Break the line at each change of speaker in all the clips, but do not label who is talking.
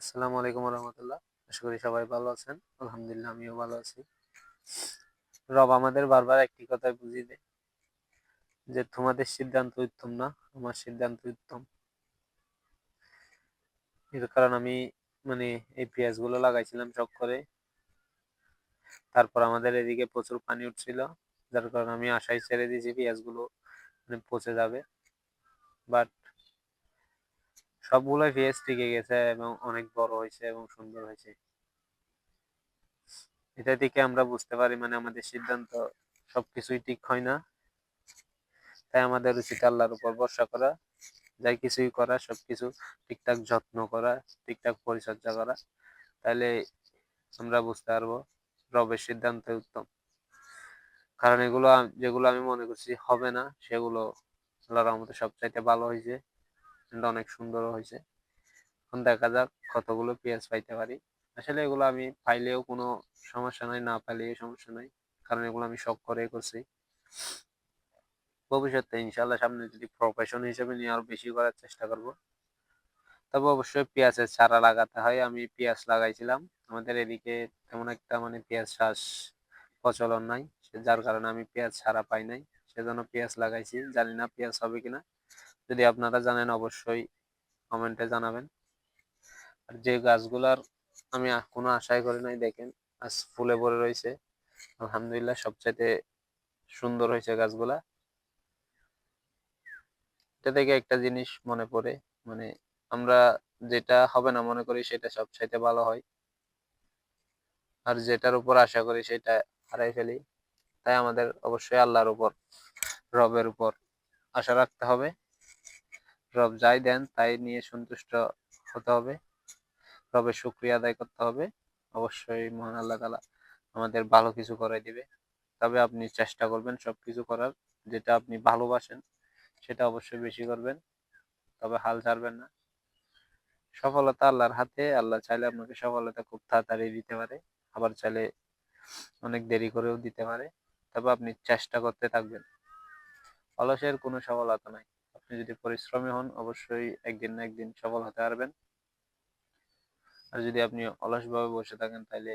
আসসালামু আলাইকুম রহমতুল্লাহ। আশা করি সবাই ভালো আছেন। আলহামদুলিল্লাহ আমিও ভালো আছি। রব আমাদের বারবার একটি কথাই বুঝিয়ে দেয় যে তোমাদের সিদ্ধান্ত উত্তম না, আমার সিদ্ধান্ত উত্তম। এর কারণ আমি এই পেঁয়াজগুলো লাগাইছিলাম শখ করে। তারপর আমাদের এদিকে প্রচুর পানি উঠছিল, যার কারণে আমি আশায় ছেড়ে দিয়েছি পেঁয়াজগুলো পচে যাবে। বাট সবগুলোই পেঁয়াজ টিকে গেছে এবং অনেক বড় হয়েছে এবং সুন্দর হয়েছে। এটা থেকে আমরা বুঝতে পারি আমাদের সিদ্ধান্ত সবকিছুই ঠিক হয় না। তাই আমাদের উচিত আল্লাহর উপর ভরসা করা, যাই কিছুই করা সবকিছু ঠিকঠাক যত্ন করা, ঠিকঠাক পরিচর্যা করা। তাহলে আমরা বুঝতে পারবো রবের সিদ্ধান্ত উত্তম। কারণ এগুলো যেগুলো আমি মনে করছি হবে না, সেগুলো আল্লাহর রহমতে সবচাইতে ভালো হয়েছে, অনেক সুন্দরও হয়েছে। এখন দেখা যাক কতগুলো পেঁয়াজ পাইতে পারি। আসলে এগুলো আমি পাইলেও কোনো সমস্যা নাই, না পাইলেও সমস্যা নাই, কারণ এগুলো আমি শখ করে করছি। ভবিষ্যতে ইনশাল্লাহ সামনে যদি প্রফেশন হিসেবে নিয়ে আরো বেশি করার চেষ্টা করব। তবে অবশ্যই পেঁয়াজের চারা লাগাতে হয়। আমি পেঁয়াজ লাগাইছিলাম, আমাদের এদিকে তেমন একটা পেঁয়াজ চাষ প্রচলন নাই, যার কারণে আমি পেঁয়াজ চারা পাই নাই, সেজন্য পেঁয়াজ লাগাইছি। জানি না পেঁয়াজ হবে কিনা, যদি আপনারা জানেন অবশ্যই কমেন্টে জানাবেন। আর যে গাছগুলার আমি কোনো আশাই করি নাই, দেখেন আজ ফুলে ভরে রয়েছে, আলহামদুলিল্লাহ সবচাইতে সুন্দর হয়েছে গাছগুলা। এটা থেকে একটা জিনিস মনে পড়ে, মানে আমরা যেটা হবে না মনে করি সেটা সবচাইতে ভালো হয়, আর যেটার উপর আশা করি সেটা হারাই ফেলি। তাই আমাদের অবশ্যই আল্লাহর উপর, রবের উপর আশা রাখতে হবে। রব যাই দেন তাই নিয়ে সন্তুষ্ট হতে হবে, রবের শুকরিয়া আদায় করতে হবে। অবশ্যই মহান আল্লাহ তাআলা আমাদের ভালো কিছু করে দিবে। তবে আপনি চেষ্টা করবেন সবকিছু করার, যেটা আপনি ভালোবাসেন সেটা অবশ্যই বেশি করবেন, তবে হাল ছাড়বেন না। সফলতা আল্লাহর হাতে, আল্লাহ চাইলে আপনাকে সফলতা খুব তাড়াতাড়ি দিতে পারে, আবার চাইলে অনেক দেরি করেও দিতে পারে। তবে আপনি চেষ্টা করতে থাকবেন, অলসের কোনো সফলতা নাই। আপনি যদি পরিশ্রমী হন অবশ্যই একদিন না একদিন সফল হতে পারবেন। আর যদি আপনি অলস ভাবে বসে থাকেন তাহলে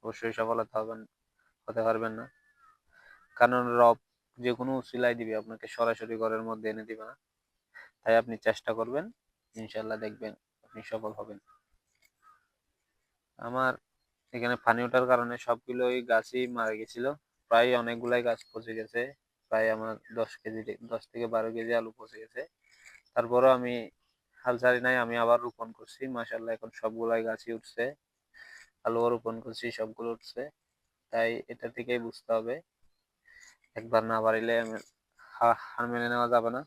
অবশ্যই সফলতা হতে পারবেন না। কারণ রব যে কোনো উসিলায় দিবে, আপনাকে সরাসরি ঘরের মধ্যে এনে দিবে না। তাই আপনি চেষ্টা করবেন, ইনশাল্লাহ দেখবেন আপনি সফল হবেন। আমার এখানে পানি ওঠার কারণে সবগুলোই গাছই মারা গেছিল, প্রায় অনেকগুলাই গাছ পচে গেছে। প্রায় আমার 10 থেকে 12 কেজি আলু পচে গেছে। তারপরও আমি হাল ছাড়ি নাই, আমি আবার রোপণ করছি। মাশাআল্লাহ এখন সবগুলাই গাছই উঠছে, আলুও রোপণ করছি, সবগুলো উঠছে। তাই এটা থেকেই বুঝতে হবে একবার না পারিলে হার মেনে নেওয়া যাবে না,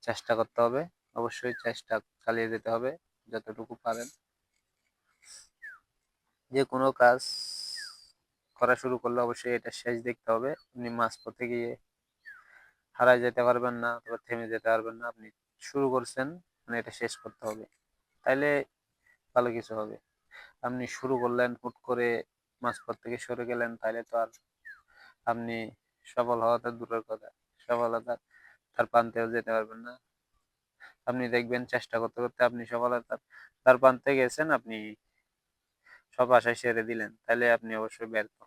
চেষ্টা করতে হবে। অবশ্যই চেষ্টা চালিয়ে যেতে হবে যতটুকু পারেন। যে কোনো কাজ করা শুরু করলে অবশ্যই এটা শেষ দেখতে হবে। আপনি মাঝপথে গিয়ে হারায় যেতে পারবেন না, অথবা থেমে যেতে পারবেন না। আপনি শুরু করছেন, এটা শেষ করতে হবে, তাইলে ভালো কিছু হবে। আপনি শুরু করলেন হুট করে মাঝপথ থেকে সরে গেলেন, তাহলে তো আর আপনি সফল হওয়া তো দূরের কথা, সফলতা তার প্রান্তেও যেতে পারবেন না। আপনি দেখবেন চেষ্টা করতে করতে আপনি সফলতার তার প্রান্তে গেছেন, আপনি সব আশায় ছেড়ে দিলেন, তাহলে আপনি অবশ্যই ব্যর্থ।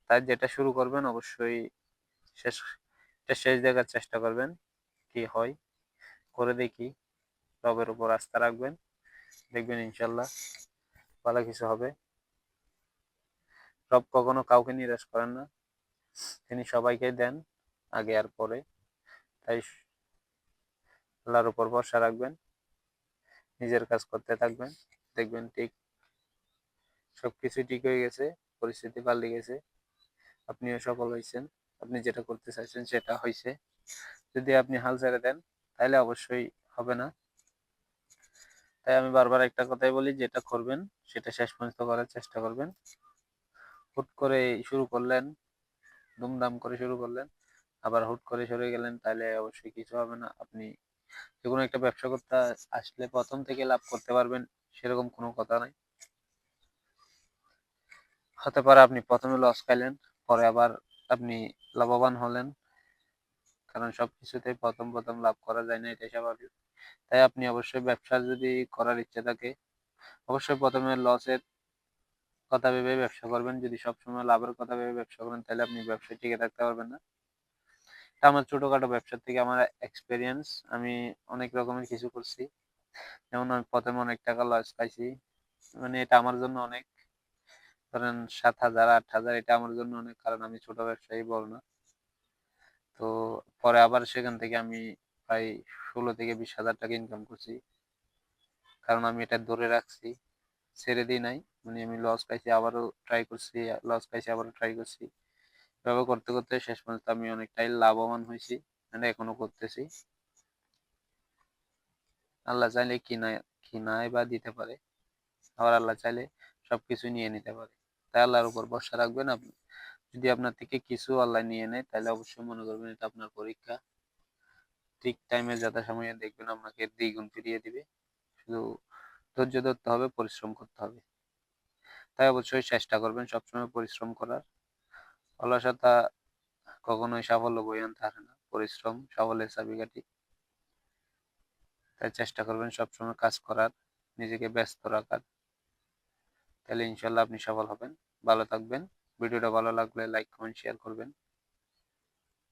তাই যেটা শুরু করবেন অবশ্যই শেষ শেষ দেখার চেষ্টা করবেন, কি হয় করে দেখি। রবের উপর আস্থা রাখবেন, দেখবেন ইনশাল্লাহ ভালো কিছু হবে। রব কখনো কাউকে নিরাশ করেন না, তিনি সবাইকে দেন আগে আর পরে। তাই আল্লাহর উপর ভরসা রাখবেন, নিজের কাজ করতে থাকবেন, দেখবেন ঠিক সবকিছু ঠিক হয়ে গেছে, পরিস্থিতি পাল্টে গেছে, আপনিও সফল হয়েছেন, আপনি যেটা করতে চাইছেন সেটা হয়েছে। যদি আপনি হাল ছেড়ে দেন তাহলে অবশ্যই হবে না। তাই আমি বারবার একটা কথাই বলি, যেটা করবেন সেটা শেষ পর্যন্ত করার চেষ্টা করবেন। হুট করে শুরু করলেন, দুমদাম করে শুরু করলেন, আবার হুট করে সরে গেলেন, তাহলে অবশ্যই কিছু হবে না। আপনি যে কোনো একটা ব্যবসা করতে আসলে প্রথম থেকে লাভ করতে পারবেন সেরকম কোনো কথা নাই। হতে পারে আপনি প্রথমে লস খাইলেন, পরে আবার আপনি লাভবান হলেন, কারণ সবকিছুতেই প্রথম প্রথম লাভ করা যায় না, এটাই স্বাভাবিক। তাই আপনি অবশ্যই ব্যবসা যদি করার ইচ্ছে থাকে, অবশ্যই প্রথমে লসের কথা ভেবে ব্যবসা করবেন। যদি সবসময় লাভের কথা ভেবে ব্যবসা করেন তাহলে আপনি ব্যবসায় টিকে থাকতে পারবেন না। এটা আমার ছোটখাটো ব্যবসার থেকে আমার এক্সপেরিয়েন্স। আমি অনেক রকমের কিছু করছি। যেমন আমি প্রথমে অনেক টাকা লস খাইছি। মানে এটা আমার জন্য অনেক, ধরেন 7,000 8,000 এটা আমার জন্য অনেক, কারণ আমি ছোট ব্যবসায়ী, বড় না। তো পরে আবার সেখান থেকে আমি প্রায় 16 থেকে 20 হাজার টাকা ইনকাম করছি, কারণ আমি এটা ধরে রাখছি, ছেড়ে দিই নাই। মানে আমি লস খাইছি আবারও ট্রাই করছি, লস খাইছি আবারও ট্রাই করছি, এভাবে করতে করতে শেষ পর্যন্ত আমি অনেকটাই লাভবান হয়েছি, মানে এখনো করতেছি। আল্লাহ চাইলে কিনায় বা দিতে পারে, আবার আল্লাহ চাইলে সবকিছু নিয়ে নিতে পারে। তাই আল্লাহর উপর ভরসা রাখবেন। আপনি যদি আপনার থেকে কিছু আল্লাহ নিয়ে নেয় তাহলে অবশ্যই মনে করবেন এটা আপনার পরীক্ষা। ঠিক টাইমে যথাসময়ে দেখবেন আপনাকে দ্বিগুণ ফিরিয়ে দিবে। শুধু ধৈর্য ধরতে হবে, পরিশ্রম করতে হবে। তাই অবশ্যই চেষ্টা করবেন সবসময় পরিশ্রম করার। অলসতা কখনোই সাফল্য বয়ে আনতে পারে না। পরিশ্রম সাফল্যের চাবিকাঠি। তাই চেষ্টা করবেন সবসময় কাজ করার, নিজেকে ব্যস্ত রাখার। তাহলে ইনশাল্লাহ আপনি সফল হবেন। ভালো থাকবেন। ভিডিওটা ভালো লাগলে লাইক, কমেন্ট, শেয়ার করবেন।